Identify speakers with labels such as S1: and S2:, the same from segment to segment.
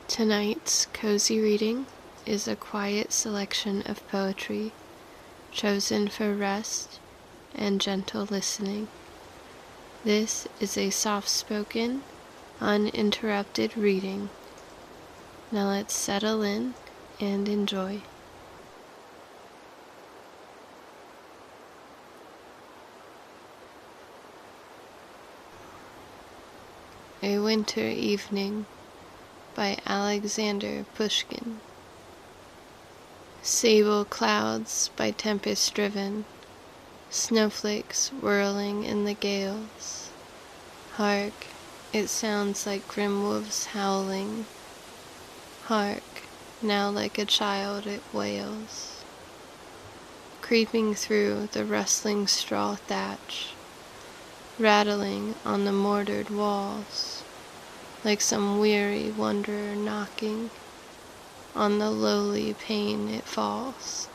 S1: Tonight's cozy reading is a quiet selection of poetry chosen for rest and gentle listening. This is a soft-spoken, uninterrupted reading. Now let's settle in and enjoy. A Winter Evening by Alexander Pushkin. Sable clouds by tempest driven, snowflakes whirling in the gales. Hark, it sounds like grim wolves howling. Hark, now like a child it wails. Creeping through the rustling straw thatch, rattling on the mortared walls, like some weary wanderer knocking, on the lowly pane it falls.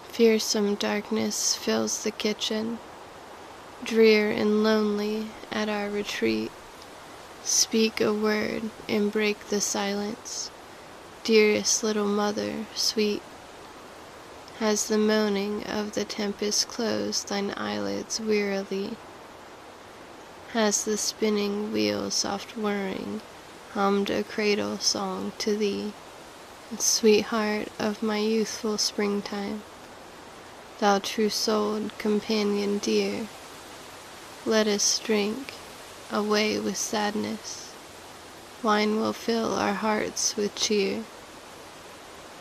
S1: Fearsome darkness fills the kitchen, drear and lonely at our retreat. Speak a word and break the silence, dearest little mother, sweet. Has the moaning of the tempest closed thine eyelids wearily? Has the spinning wheel soft whirring hummed a cradle song to thee? Sweetheart of my youthful springtime, thou true-souled companion dear, let us drink, away with sadness, wine will fill our hearts with cheer.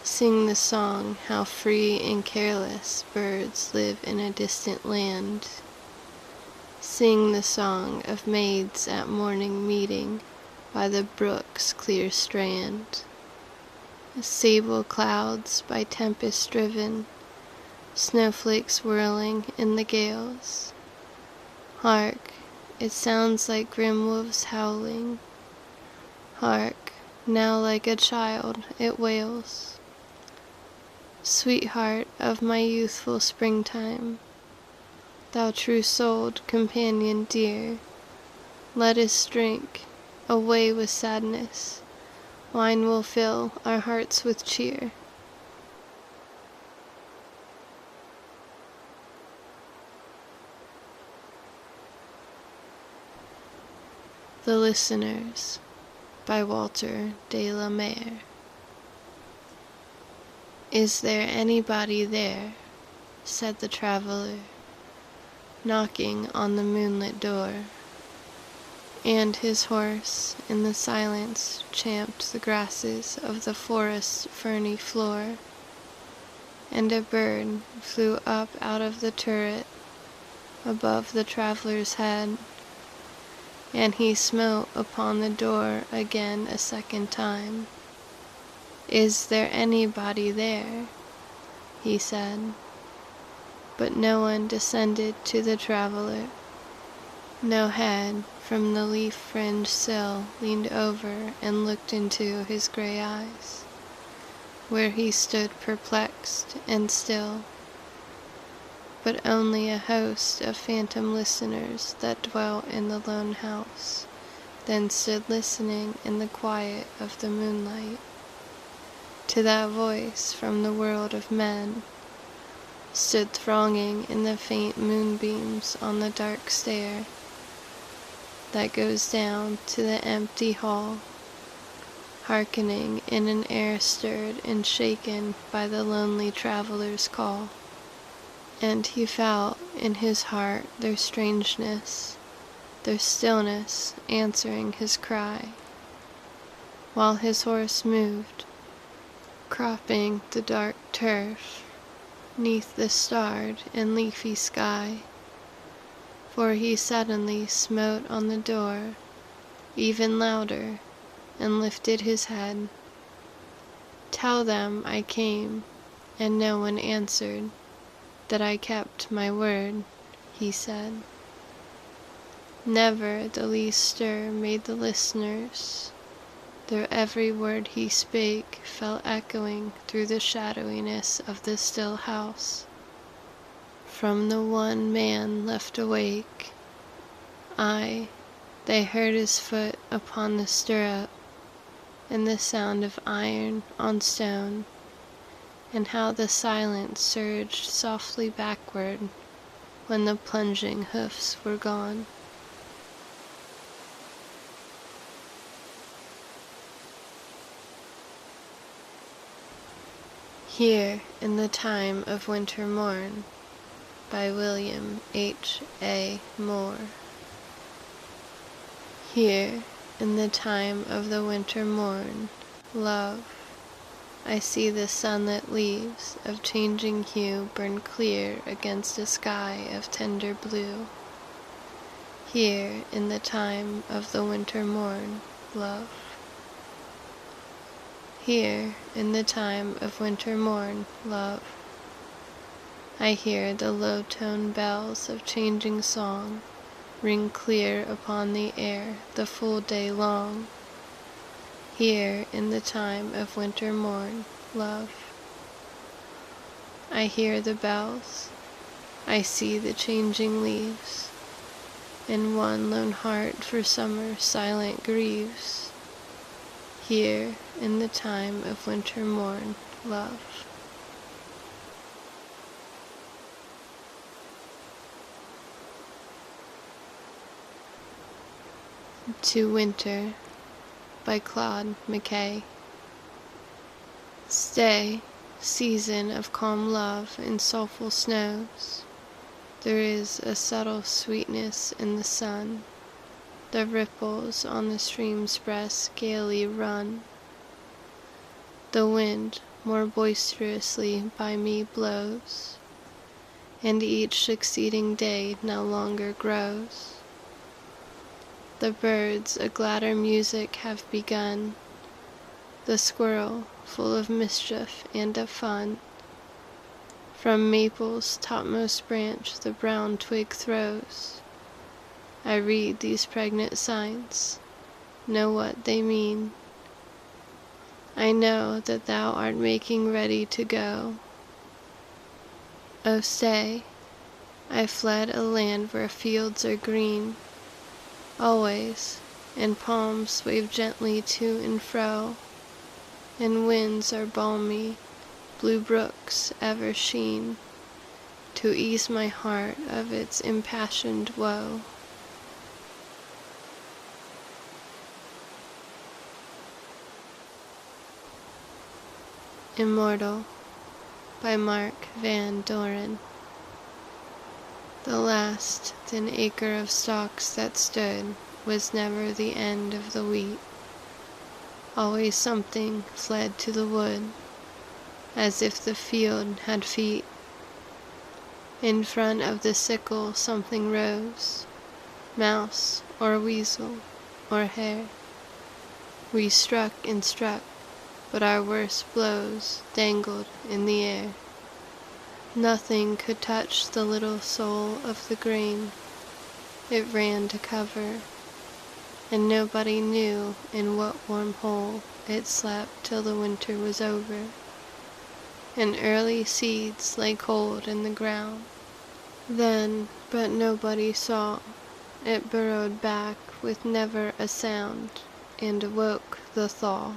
S1: Sing the song how free and careless birds live in a distant land. Sing the song of maids at morning meeting by the brook's clear strand. Sable clouds by tempest driven, snowflakes whirling in the gales. Hark, it sounds like grim wolves howling. Hark, now like a child it wails. Sweetheart of my youthful springtime, thou true-souled companion dear, let us drink, away with sadness, wine will fill our hearts with cheer. The Listeners by Walter de la Mare. Is there anybody there? Said the traveler, knocking on the moonlit door, and his horse in the silence champed the grasses of the forest's ferny floor, and a bird flew up out of the turret above the traveler's head, and he smote upon the door again a second time. Is there anybody there? He said. But no one descended to the traveler. No head from the leaf-fringed sill leaned over and looked into his gray eyes, where he stood perplexed and still. But only a host of phantom listeners that dwelt in the lone house then stood listening in the quiet of the moonlight to that voice from the world of men, stood thronging in the faint moonbeams on the dark stair that goes down to the empty hall, hearkening in an air stirred and shaken by the lonely traveler's call. And he felt in his heart their strangeness, their stillness answering his cry, while his horse moved, cropping the dark turf neath the starred and leafy sky. For he suddenly smote on the door even louder and lifted his head. Tell them I came, and no one answered, that I kept my word, he said. Never the least stir made the listeners, though every word he spake fell echoing through the shadowiness of the still house. From the one man left awake, aye, they heard his foot upon the stirrup, and the sound of iron on stone, and how the silence surged softly backward when the plunging hoofs were gone. Here in the Time of Winter Morn by William H. A. Moore. Here in the time of the winter morn, love, I see the sunlit leaves of changing hue burn clear against a sky of tender blue. Here in the time of the winter morn, love. Here in the time of winter morn, love, I hear the low-toned bells of changing song ring clear upon the air the full day long. Here in the time of winter morn, love, I hear the bells, I see the changing leaves, and one lone heart for summer silent grieves. Here in the time of winter morn, love. To Winter by Claude, McKay. Stay, season of calm love in soulful snows. There is a subtle sweetness in the sun. The ripples on the stream's breast gaily run. The wind more boisterously by me blows, and each succeeding day no longer grows. The birds a gladder music have begun, the squirrel full of mischief and of fun. From maple's topmost branch the brown twig throws. I read these pregnant signs, know what they mean. I know that thou art making ready to go. Oh stay, I fled a land where fields are green, always, and palms wave gently to and fro, and winds are balmy, blue brooks ever sheen, to ease my heart of its impassioned woe. Immortal by Mark Van Duren. The last thin acre of stalks that stood was never the end of the wheat. Always something fled to the wood, as if the field had feet. In front of the sickle something rose, mouse or weasel or hare. We struck and struck, but our worst blows dangled in the air. Nothing could touch the little soul of the grain. It ran to cover, and nobody knew in what warm hole it slept till the winter was over, and early seeds lay cold in the ground. Then, but nobody saw, it burrowed back with never a sound, and awoke the thaw.